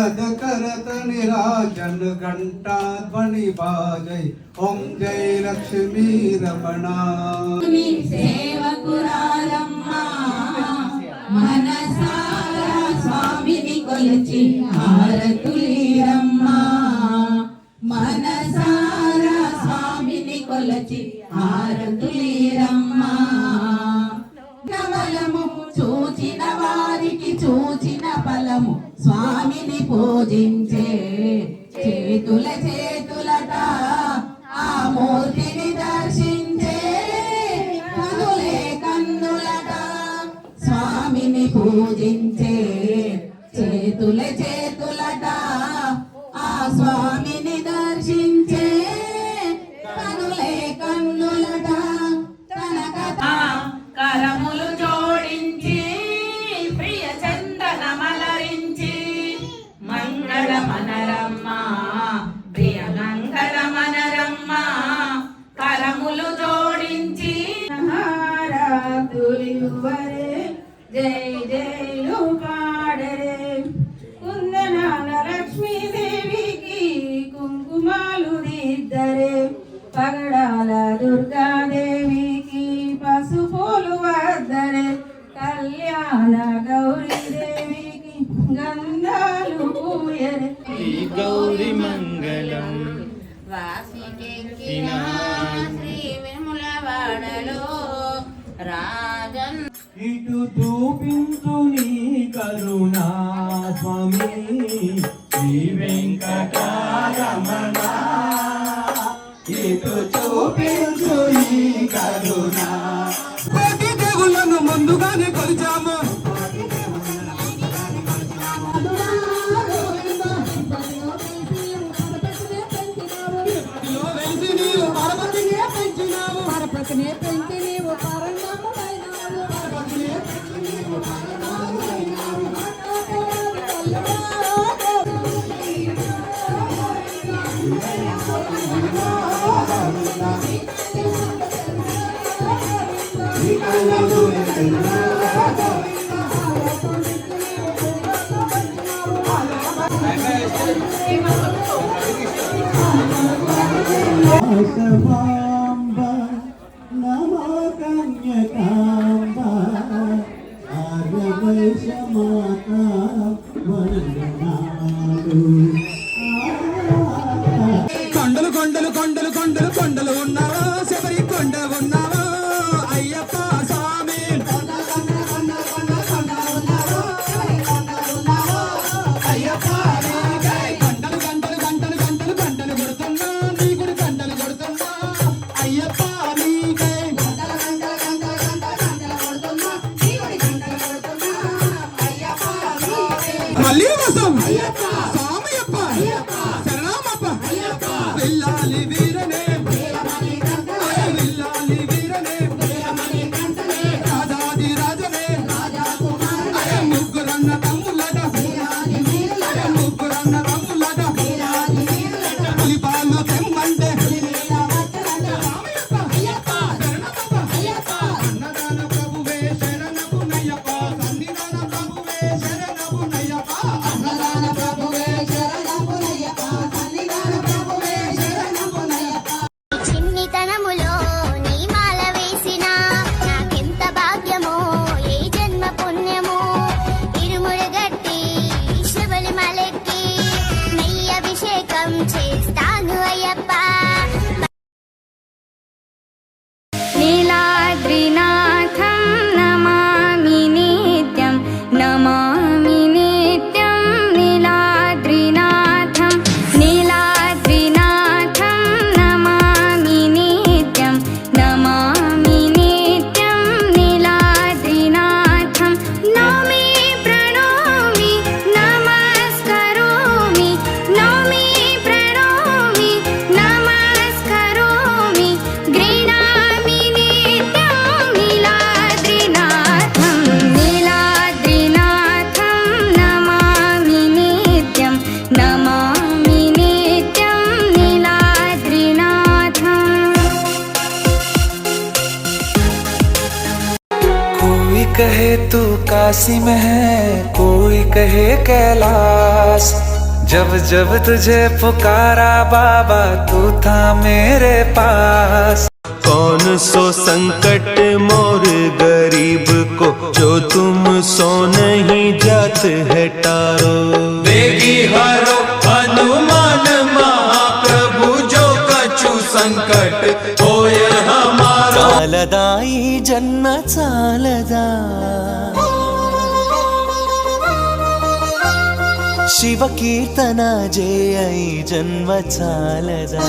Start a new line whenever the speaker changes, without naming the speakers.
करत निराजन घंटा ध्वनि बाजै ओम जय लक्ष्मी रमणा
సేవకురాలమ్మా మనసారా స్వామిని కొలిచి హారతులీరమ్మా మనసారా స్వామిని కొలిచి హారతులీరమ్మా కమలము చూచిన వారికి చూచిన ఫలము స్వామిని పూజించే చేతుల చేతులట ఆ మూర్తిని దర్శించే కనులే కన్నులట స్వామిని పూజించే చేతుల చేతులట ఆ స్వామిని దర్శించే కనులే కన్నులట కనక కరములు జోడించి ప్రియ చందనమలరించి మంగళ మనరమ్మ ప్రియ మంగళ మనరమ్మ కరములు జోడించి హారతులివ్వరే జై జైలు పాడరే కుందనాల లక్ష్మీదేవికి కుంకుమాలు దిద్దరే పగడాల దుర్గాదేవికి పసుపులు వద్దరే కళ్యాణ గౌరీదేవికి గంధాలు పూయరే
గౌరీ మంగళం
వాసికెక్కిన శ్రీ విమలవాడలో రాజన్
ఇటు చూపించు నీ కరుణా స్వామి శ్రీ వెంకటరమణ
ఇటు చూపించు నీ కరుణా కోటి దేవుళ్ళను ముందుగానే కొలిచాము
పెంచి నీవు పరంగమైనావు
కొండలు కొండలు కొండలు కొండలు కొండలు ఉన్నావా శబరి కొండ ఉన్నావా అయ్యప్ప స్వామి అయ్యప్ప గంటలు గంటలు గంటలు గంటలు గంటలు కొడుతున్నా నీ గుడి గంటలు కొడుతున్నా అయ్యప్ప నీకే మళ్ళీ వసం స్వామియప్ప శరణమప్ప వెళ్ళాలి వీరనే వెళ్ళాలి వీరనే రాజాది రాజనే ముగ్గురన్న తమ్ములట ముగ్గురన్న తమ్ములట పులిపాలు తెమ్మంటే అన్నదాన ప్రభువే శరణపు నయ్యప్ప సన్నిధాన ప్రభువే శరణపు నయ్యప్ప
అన్నదాన ప్రభువే శరణపు నయ్యప్ప సన్నిధాన ప్రభువే శరణపు నయ్యప్ప
చిన్నితనములో నీ మాల వేసిన నాకెంత భాగ్యమో ఏ జన్మ పుణ్యమో ఇరుమురుగట్టి శబలి మలెక్కి నెయ్యి అభిషేకం చేస్తాను అయ్యప్ప నీలాద్రినాథం నమామి నిత్యం నమామి నిత్యం నీలాద్రినాథం నీలాద్రినాథం నమామి నిత్యం నమామి నిత్యం నీలాద్రినాథం నౌమి ప్రణోమి నమస్కరోమి నౌమి ప్రణోమి నమస్కరోమి గృణామి నిత్యం నీలాద్రినాథం నీలాద్రినాథం నమామి నిత్యం నమామి నిత్యం నీలాద్రినాథం
कोई कहे तू काशी में है, कोई कहे कैलाश, जब जब तुझे पुकारा बाबा तू था मेरे पास।
कौन सो संकट मोर गरीब को जो तुम सो नहीं जात है टारो।
देगी हरो हनुमान महाप्रभु जो कछु संकट होय हमारो।
चालदाई जन्म चालदा शिव कीर्तन जय जन्म चालदा।